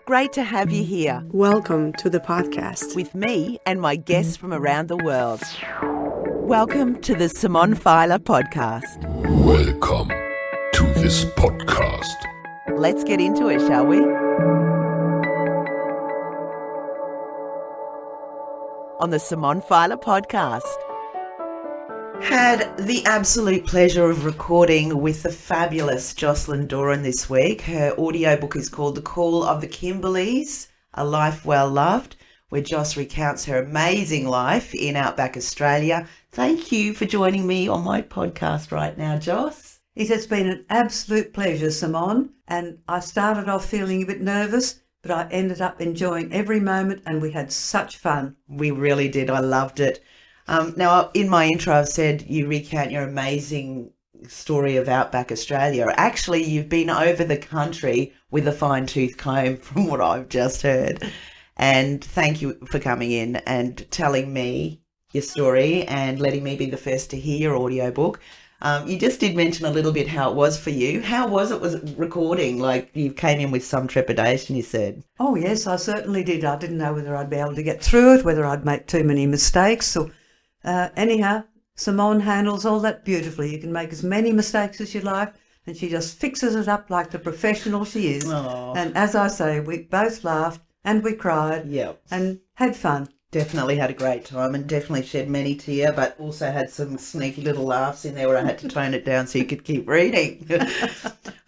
great to have you here Welcome to the podcast. with me and my guests from around the world. Welcome to the Simone Feiler podcast. Welcome to this podcast. Let's get into it, shall we? On the Simone Feiler podcast. Had the absolute pleasure of recording with the fabulous Jocelyn Doran this week. Her audiobook is called The Call of The Kimberleys, A Life Well Loved, where Joss recounts her amazing life in outback Australia. Thank you for joining me on my podcast right now, Joss. It has been an absolute pleasure, Simone, and I started off feeling a bit nervous, but I ended up enjoying every moment and we had such fun. We really did. I loved it. Now, in my intro, I've said you recount your amazing story of outback Australia. Actually, you've been over the country with a fine-tooth comb from what I've just heard. And thank you for coming in and telling me your story and letting me be the first to hear your audiobook. You just did mention a little bit how it was for you. How was it recording? Like, you came in with some trepidation, you said. Oh, yes, I certainly did. I didn't know whether I'd be able to get through it, whether I'd make too many mistakes. Or anyhow, Simone handles all that beautifully. You can make as many mistakes as you like, and she just fixes it up like the professional she is. Aww. And as I say, we both laughed and we cried and had fun. Definitely had a great time and definitely shed many tears, but also had some sneaky little laughs in there where I had to tone it down so you could keep reading.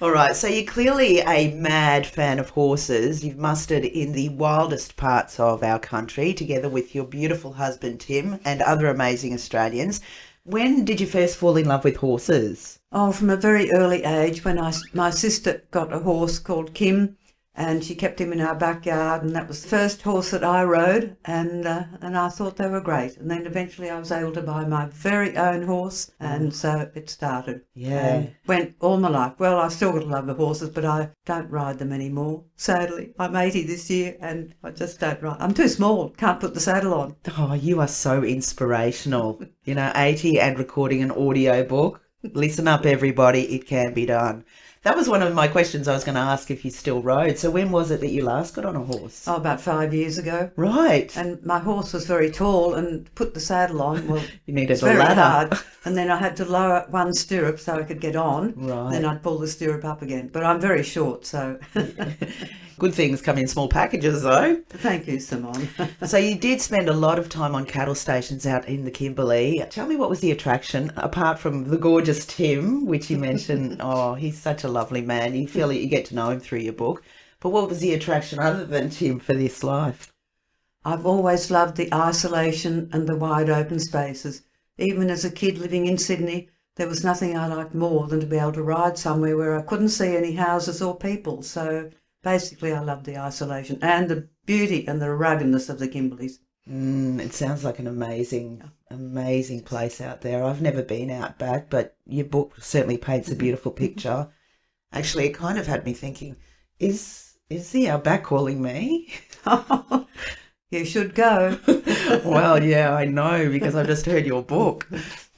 All right, so you're clearly a mad fan of horses. You've mustered in the wildest parts of our country together with your beautiful husband, Tim, and other amazing Australians. When did you first fall in love with horses? Oh, from a very early age, when my sister got a horse called Kim, and she kept him in our backyard, and that was the first horse that I rode, and I thought they were great. And then eventually I was able to buy my very own horse, and so it started. Yeah. Went all my life. Well, I've still got a love of horses, but I don't ride them anymore. Sadly, I'm 80 this year, and I just don't ride. I'm too small, can't put the saddle on. Oh, you are so inspirational. 80 and recording an audiobook. Listen up, everybody, it can be done. That was one of my questions I was going to ask if you still rode. So when was it that you last got on a horse? Oh, about 5 years ago. Right. And my horse was very tall, and to put the saddle on, well, you needed it's a very ladder. hard. And then I had to lower one stirrup so I could get on. Right. Then I'd pull the stirrup up again. But I'm very short, so... Good things come in small packages, though. Thank you, Simone. So you did spend a lot of time on cattle stations out in the Kimberley. Tell me, what was the attraction, apart from the gorgeous Tim, which you mentioned? Oh, he's such a lovely man. You feel that you get to know him through your book. But what was the attraction other than Tim for this life? I've always loved the isolation and the wide open spaces. Even as a kid living in Sydney, there was nothing I liked more than to be able to ride somewhere where I couldn't see any houses or people. So basically I loved the isolation and the beauty and the ruggedness of the Kimberleys. It sounds like an amazing place out there. I've never been out back, but your book certainly paints a beautiful picture. Actually, it kind of had me thinking, is the outback calling me? You should go. Well, yeah, I know, because I've just heard your book.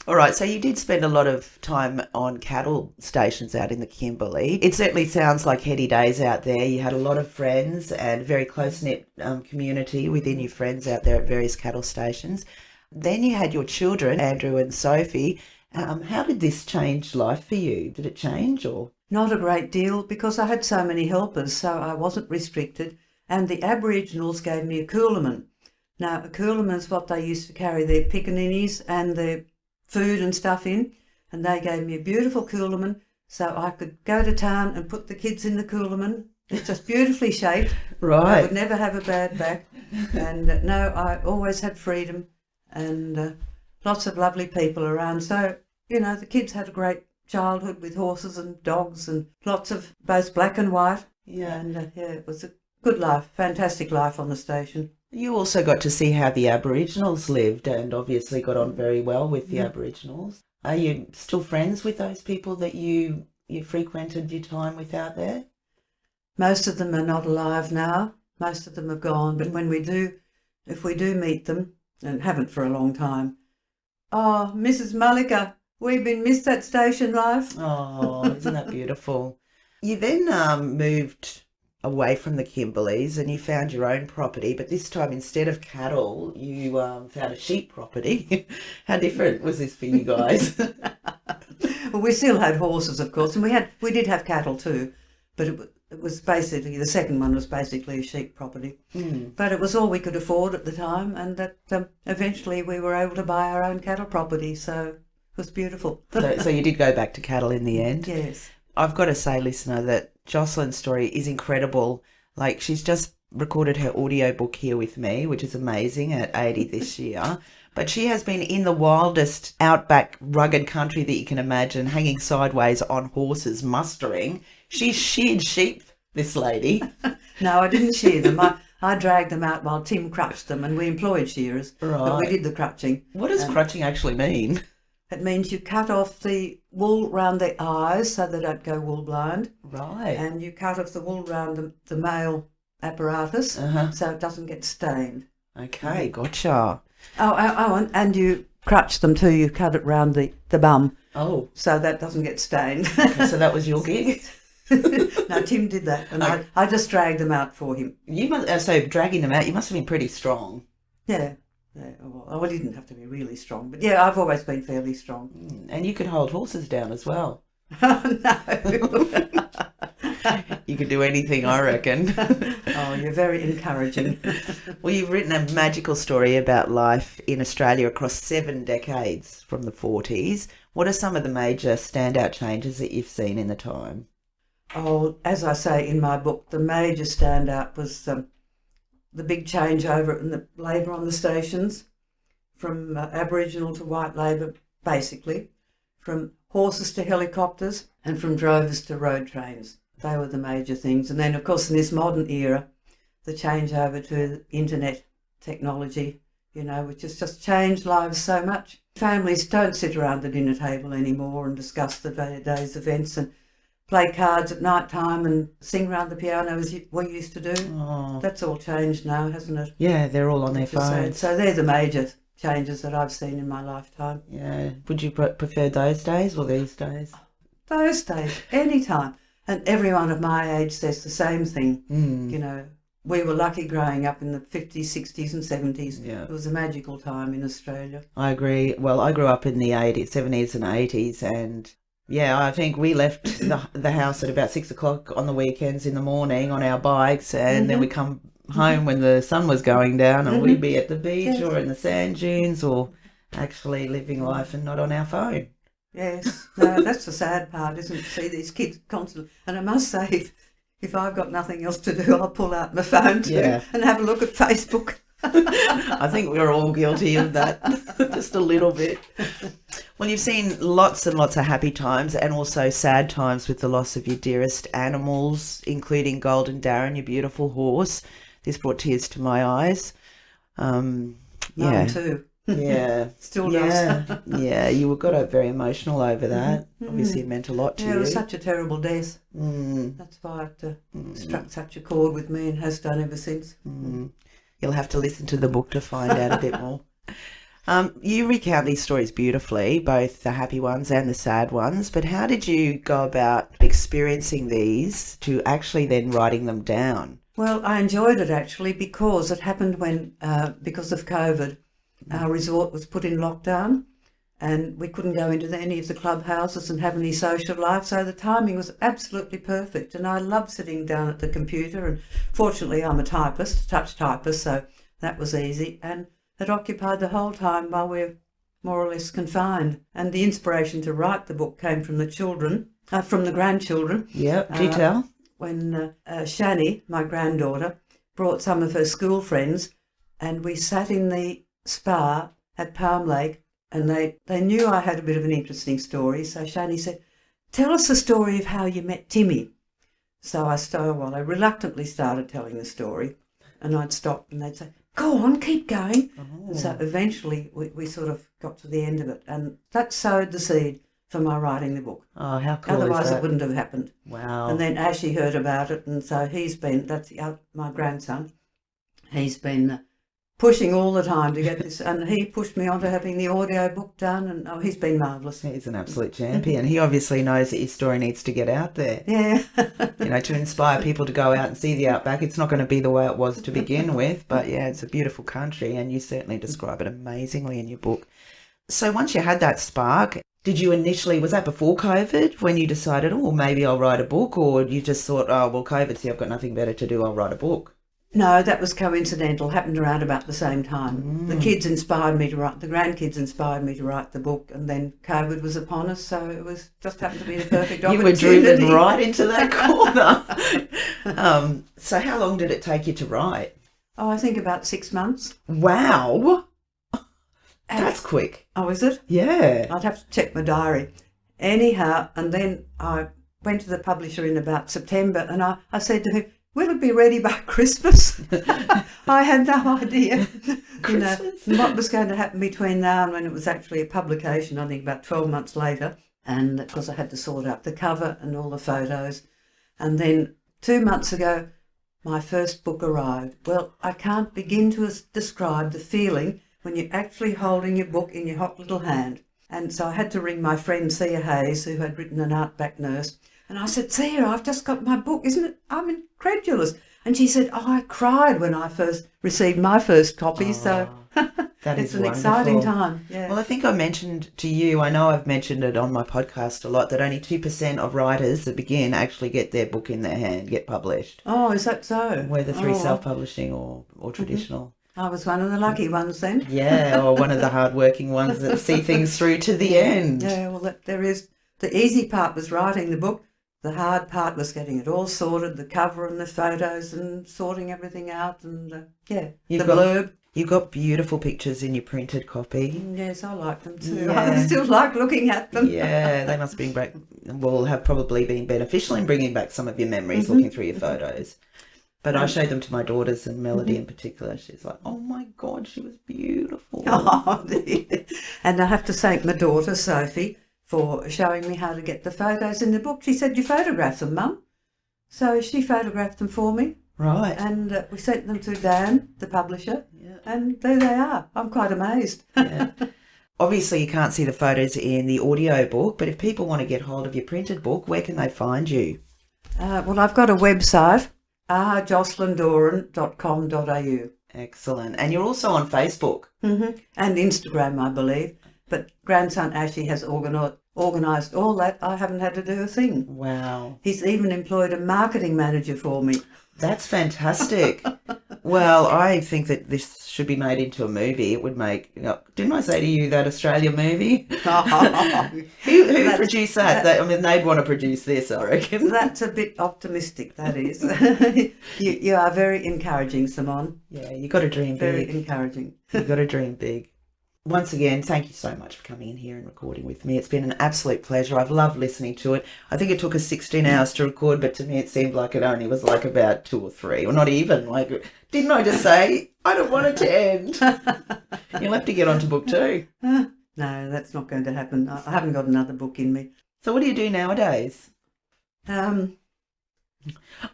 All right, so you did spend a lot of time on cattle stations out in the Kimberley. It certainly sounds like heady days out there. You had a lot of friends and a very close-knit community within your friends out there at various cattle stations. Then you had your children, Andrew and Sophie. How did this change life for you? Did it change or...? Not a great deal, because I had so many helpers, so I wasn't restricted. And the Aboriginals gave me a coolerman. Now, a coolerman is what they used to carry their pickaninnies and their food and stuff in, and they gave me a beautiful coolerman so I could go to town and put the kids in the coolerman. It's just beautifully shaped. Right. I would never have a bad back. And no, I always had freedom and lots of lovely people around. So, the kids had a great childhood with horses and dogs and lots of both black and white. Yeah. And it was a good life, fantastic life on the station. You also got to see how the Aboriginals lived and obviously got on very well with the Aboriginals. Are you still friends with those people that you frequented your time with out there? Most of them are not alive now. Most of them have gone. But if we do meet them, and haven't for a long time, oh, Mrs. Mullica, we've been missed that station life. Oh, isn't that beautiful? You then moved away from the Kimberleys and you found your own property, but this time instead of cattle, you found a sheep property. How different was this for you guys? Well, we still had horses, of course, and we did have cattle too, but it was basically, the second one was basically a sheep property. But it was all we could afford at the time, and that eventually we were able to buy our own cattle property, so it was beautiful. So you did go back to cattle in the end? Yes. I've got to say, listener, that Jocelyn's story is incredible. Like, she's just recorded her audiobook here with me, which is amazing, at 80 this year. But she has been in the wildest outback rugged country that you can imagine, hanging sideways on horses, mustering. She's sheared sheep, this lady. No, I didn't shear them. I dragged them out while Tim crutched them, and we employed shearers. Right. But we did the crutching. What does crutching actually mean? It means you cut off the wool round the eyes so they don't go wool blind. Right. And you cut off the wool round the male apparatus so it doesn't get stained. Okay, gotcha. And you crutch them too. You cut it round the bum. Oh. So that doesn't get stained. Okay, so that was your gig? No, Tim did that, and I just dragged them out for him. You must, so dragging them out, you must have been pretty strong. Yeah. Well, I didn't have to be really strong, but yeah, I've always been fairly strong. And you could hold horses down as well. No. You could do anything, I reckon. Oh, you're very encouraging. Well, you've written a magical story about life in Australia across 7 decades from the 40s. What are some of the major standout changes that you've seen in the time? Oh, as I say in my book, the major standout was the big changeover in the labour on the stations, from Aboriginal to white labour, basically, from horses to helicopters, and from drovers to road trains. They were the major things. And then, of course, in this modern era, the changeover to internet technology, which has just changed lives so much. Families don't sit around the dinner table anymore and discuss the day's events and play cards at night time and sing round the piano as we used to do. Oh. That's all changed now, hasn't it? Yeah, they're all on their phones. So they're the major changes that I've seen in my lifetime. Yeah. Would you prefer those days or these days? Those days, any time. And everyone of my age says the same thing. We were lucky growing up in the 50s, 60s and 70s. Yeah. It was a magical time in Australia. I agree. Well, I grew up in the 70s and 80s, and yeah, I think we left the house at about 6 o'clock on the weekends in the morning on our bikes, and then we come home when the sun was going down, and we'd be at the beach or in the sand dunes or actually living life and not on our phone. Yes, no, that's the sad part, isn't it? See these kids constantly, and I must say, if I've got nothing else to do, I'll pull out my phone too and have a look at Facebook. I think we're all guilty of that, just a little bit. Well, you've seen lots and lots of happy times and also sad times with the loss of your dearest animals, including Golden Doran, your beautiful horse. This brought tears to my eyes. Mine too. Yeah. Still does. Yeah, you got very emotional over that. Obviously it meant a lot to you. Yeah, it was such a terrible death. That's why it struck such a chord with me and has done ever since. You'll have to listen to the book to find out a bit more. You recount these stories beautifully, both the happy ones and the sad ones, but how did you go about experiencing these to actually then writing them down? Well, I enjoyed it actually because it happened when, because of COVID, our resort was put in lockdown and we couldn't go into any of the clubhouses and have any social life, so the timing was absolutely perfect. And I love sitting down at the computer, and fortunately I'm a touch typist, so that was easy, and it occupied the whole time while we're more or less confined. And the inspiration to write the book came from the grandchildren. Yeah, detail. When Shani, my granddaughter, brought some of her school friends, and we sat in the spa at Palm Lake, and they knew I had a bit of an interesting story. So Shani said, "Tell us the story of how you met Timmy." So I reluctantly started telling the story, and I'd stop and they'd say, "Go on, keep going." And so eventually we sort of got to the end of it, and that sowed the seed for my writing the book. Oh, how cool Otherwise is that? it wouldn't have happened. Wow. And then Ashy heard about it, and so that's my grandson, he's been pushing all the time to get this, and he pushed me on to having the audio book done, and he's been marvellous. He's an absolute champion. He obviously knows that your story needs to get out there. Yeah. To inspire people to go out and see the outback. It's not going to be the way it was to begin with, but yeah, it's a beautiful country, and you certainly describe it amazingly in your book. So once you had that spark, did you initially, was that before COVID, when you decided, oh, maybe I'll write a book, or you just thought, oh, well, COVID's here, I've got nothing better to do, I'll write a book? No, that was coincidental, happened around about the same time. The kids inspired me to write, the grandkids inspired me to write the book, and then COVID was upon us, so it was just happened to be the perfect opportunity. You were driven right into that corner. So how long did it take you to write? Oh, I think about 6 months. Wow. That's quick. Oh, is it? Yeah. I'd have to check my diary. Anyhow, and then I went to the publisher in about September, and I said to him, will it be ready by Christmas? I had no idea what was going to happen between now and when it was actually a publication, I think about 12 months later. And of course I had to sort out the cover and all the photos. And then 2 months ago, my first book arrived. Well, I can't begin to describe the feeling when you're actually holding your book in your hot little hand. And so I had to ring my friend Sia Hayes, who had written An Outback Nurse. And I said, Sia, I've just got my book, isn't it? I'm incredulous. And she said, oh, I cried when I first received my first copy. So that it's is an wonderful. exciting time. Yeah. Well, I think I mentioned to you, I know I've mentioned it on my podcast a lot, that only 2% of writers that begin actually get their book in their hand, get published. Oh, is that so? Whether through self-publishing or traditional. I was one of the lucky ones then. Yeah, or one of the hard-working ones that see things through to the end. Yeah, well, there is. The easy part was writing the book. The hard part was getting it all sorted, the cover and the photos and sorting everything out and, the blurb. You've got beautiful pictures in your printed copy. Yes, I like them too. Yeah. I still like looking at them. Yeah, they must bring back, have probably been beneficial in bringing back some of your memories looking through your photos. But I showed them to my daughters, and Melody in particular. She's like, oh my God, she was beautiful. Oh, dear. And I have to thank my daughter, Sophie, for showing me how to get the photos in the book. She said, you photographed them, Mum. So she photographed them for me. Right. And we sent them to Dan, the publisher, and there they are. I'm quite amazed. Yeah. Obviously, you can't see the photos in the audio book, but if people want to get hold of your printed book, where can they find you? Well, I've got a website, rjocelyndoran.com.au. Excellent. And you're also on Facebook. And Instagram, I believe. But grandson Ashley has organised all that. I haven't had to do a thing. Wow. He's even employed a marketing manager for me. That's fantastic. Well, I think that this should be made into a movie. It would make, didn't I say to you that Australia movie? Who produced that? They'd want to produce this, I reckon. That's a bit optimistic, that is. You are very encouraging, Simone. Yeah, you got to dream big. Very encouraging. You got to dream big. Once again, thank you so much for coming in here and recording with me. It's been an absolute pleasure. I've loved listening to it. I think it took us 16 hours to record, but to me it seemed like it only was like about 2 or 3, or not even. Like, didn't I just say, I don't want it to end? You'll have to get on to book 2. No, that's not going to happen. I haven't got another book in me. So what do you do nowadays?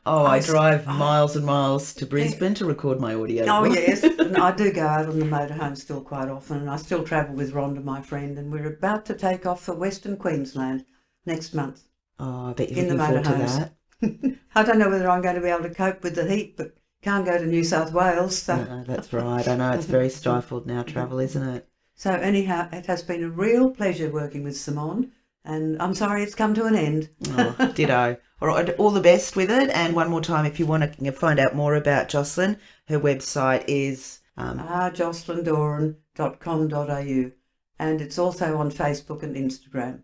I drive miles and miles to Brisbane to record my audio. Oh, yes. And I do go out on the motorhome still quite often, and I still travel with Rhonda, my friend, and we're about to take off for Western Queensland next month. Oh, I bet you're looking forward to that. I don't know whether I'm going to be able to cope with the heat, but can't go to New South Wales. So. No, that's right. I know it's very stifled now, travel, isn't it? So anyhow, it has been a real pleasure working with Simone, and I'm sorry it's come to an end. Oh, ditto. All right, all the best with it. And one more time, if you want to find out more about Jocelyn, her website is rjocelyndoran.com.au, and it's also on Facebook and Instagram.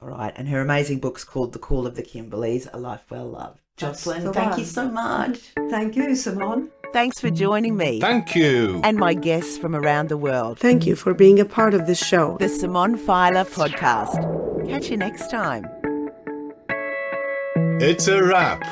All right, and her amazing book's called The Call of The Kimberleys, A Life Well Loved. Jocelyn, thank you so much. Thank you, Simone. Thanks for joining me. Thank you. And my guests from around the world. Thank you for being a part of this show. The Simone Feiler podcast. Catch you next time. It's a wrap.